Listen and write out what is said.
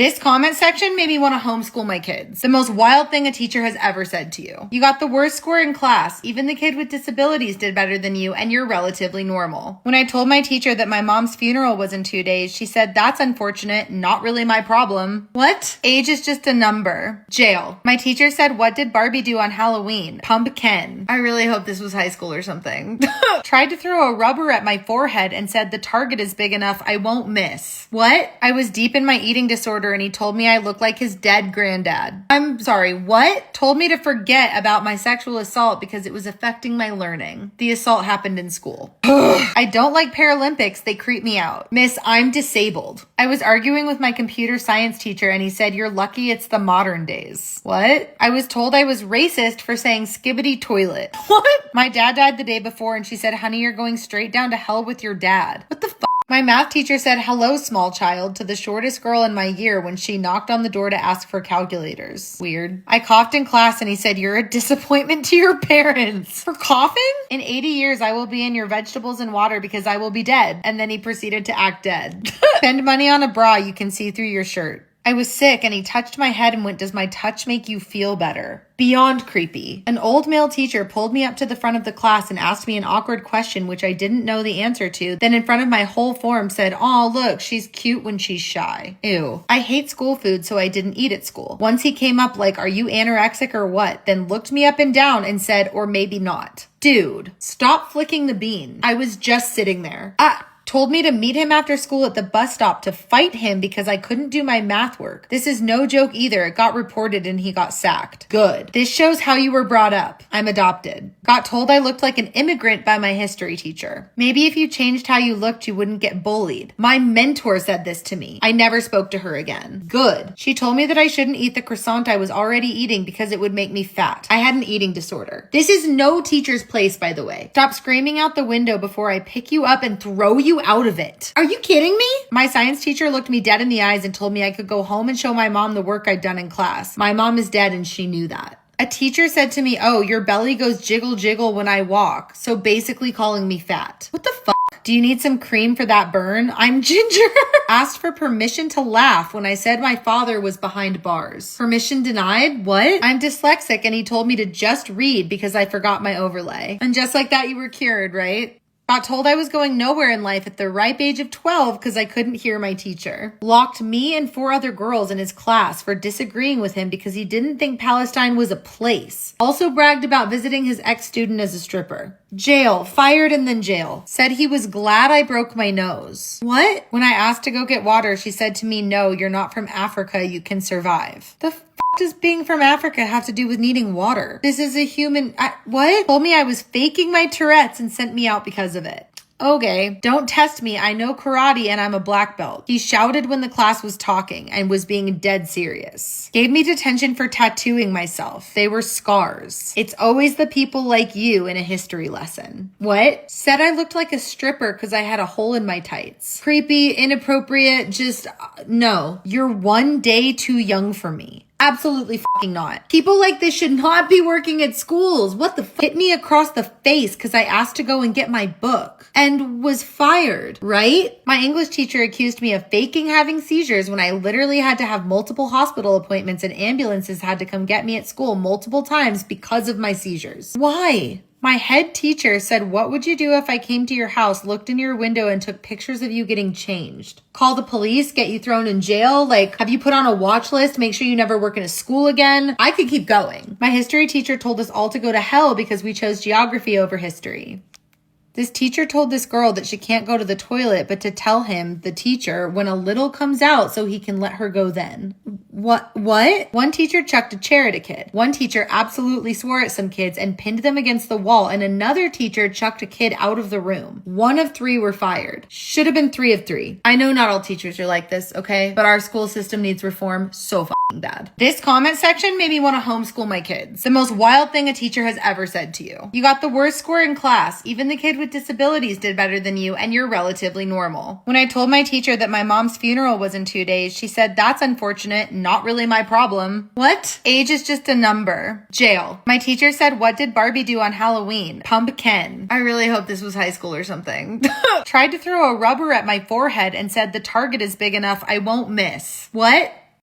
This comment section made me want to homeschool my kids. The most wild thing a teacher has ever said to you. You got the worst score in class. Even the kid with disabilities did better than you, and you're relatively normal. When I told my teacher that my mom's funeral was in 2 days, she said, that's unfortunate, not really my problem. What? Age is just a number. Jail. My teacher said, what did Barbie do on Halloween? Pump Ken. I really hope this was high school or something. Tried to throw a rubber at my forehead and said the target is big enough I won't miss. What? I was deep in my eating disorder and he told me I looked like his dead granddad. I'm sorry, what? Told me to forget about my sexual assault because it was affecting my learning. The assault happened in school. I don't like Paralympics. They creep me out. Miss, I'm disabled. I was arguing with my computer science teacher and he said, you're lucky it's the modern days. What? I was told I was racist for saying skibbity toilet. What? My dad died the day before and she said, honey, you're going straight down to hell with your dad. What the fuck? My math teacher said, hello, small child, to the shortest girl in my year when she knocked on the door to ask for calculators. Weird. I coughed in class and he said, you're a disappointment to your parents. For coughing? In 80 years, I will be in your vegetables and water because I will be dead. And then he proceeded to act dead. Spend money on a bra you can see through your shirt. I was sick and he touched my head and went, does my touch make you feel better? Beyond creepy. An old male teacher pulled me up to the front of the class and asked me an awkward question which I didn't know the answer to. Then in front of my whole form said, oh, look, she's cute when she's shy. Ew. I hate school food, so I didn't eat at school. Once he came up like, are you anorexic or what? Then looked me up and down and said, or maybe not. Dude, stop flicking the bean. I was just sitting there. Told me to meet him after school at the bus stop to fight him because I couldn't do my math work. This is no joke either. It got reported and he got sacked. Good. This shows how you were brought up. I'm adopted. Got told I looked like an immigrant by my history teacher. Maybe if you changed how you looked, you wouldn't get bullied. My mentor said this to me. I never spoke to her again. Good. She told me that I shouldn't eat the croissant I was already eating because it would make me fat. I had an eating disorder. This is no teacher's place, by the way. Stop screaming out the window before I pick you up and throw you out of it. Are you kidding me? My science teacher looked me dead in the eyes and told me I could go home and show my mom the work I'd done in class. My mom is dead and she knew that. A teacher said to me, oh, your belly goes jiggle jiggle when I walk. So basically calling me fat. What the fuck? Do you need some cream for that burn? I'm ginger. Asked for permission to laugh when I said my father was behind bars. Permission denied? What? I'm dyslexic and he told me to just read because I forgot my overlay. And just like that, you were cured, right? Got told I was going nowhere in life at the ripe age of 12 because I couldn't hear my teacher. Locked me and 4 other girls in his class for disagreeing with him because he didn't think Palestine was a place. Also bragged about visiting his ex-student as a stripper. Jail. Fired and then jail. Said he was glad I broke my nose. What? When I asked to go get water, she said to me, no, you're not from Africa. You can survive. The does being from Africa have to do with needing water? This is a human... what? Told me I was faking my Tourette's and sent me out because of it. Okay, don't test me. I know karate and I'm a black belt. He shouted when the class was talking and was being dead serious. Gave me detention for tattooing myself. They were scars. It's always the people like you in a history lesson. What? Said I looked like a stripper because I had a hole in my tights. Creepy, inappropriate, just... no. You're 1 day too young for me. Absolutely fucking not. People like this should not be working at schools. What the fuck? Hit me across the face because I asked to go and get my book and was fired, right? My English teacher accused me of faking having seizures when I literally had to have multiple hospital appointments and ambulances had to come get me at school multiple times because of my seizures. Why? My head teacher said, what would you do if I came to your house, looked in your window, and took pictures of you getting changed? Call the police, get you thrown in jail? Like, have you put on a watch list, make sure you never work in a school again? I could keep going. My history teacher told us all to go to hell because we chose geography over history. This teacher told this girl that she can't go to the toilet, but to tell him, the teacher, when a little comes out so he can let her go then. What? One teacher chucked a chair at a kid. One teacher absolutely swore at some kids and pinned them against the wall. And another teacher chucked a kid out of the room. 1 of 3 were fired. Should have been 3 of 3. I know not all teachers are like this, okay? But our school system needs reform so fucking bad. This comment section made me want to homeschool my kids. The most wild thing a teacher has ever said to you. You got the worst score in class. Even the kid with disabilities did better than you, and you're relatively normal. When I told my teacher that my mom's funeral was in 2 days, she said, that's unfortunate, not really my problem. What? Age is just a number. Jail. My teacher said, what did Barbie do on Halloween? Pump Ken. I really hope this was high school or something. Tried to throw a rubber at my forehead and said the target is big enough I won't miss. What?